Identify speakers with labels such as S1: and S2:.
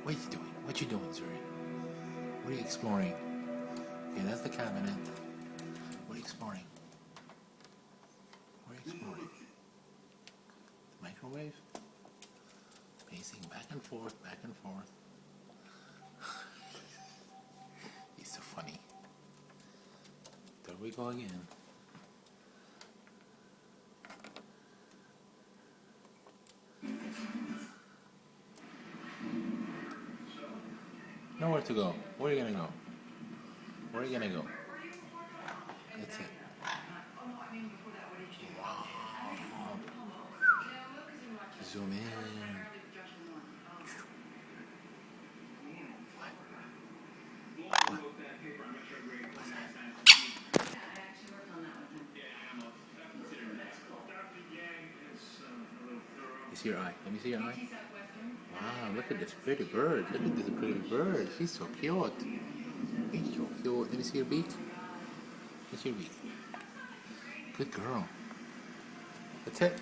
S1: What are you doing? What you doing, Zuria? What are you exploring? Okay, that's the cabinet. What are you exploring? What are you exploring? The microwave? Pacing back and forth, back and forth. He's so funny. There we go again. Nowhere to go. Where are you gonna go? Where are you gonna go? That's it. Wow. Zoom in. What? What's that? You see your eye? Let me see your eye. Wow, look at this pretty bird. Look at this pretty bird. She's so cute. She's so cute. Let me see your beak. Let me see your beak. Good girl. That's it.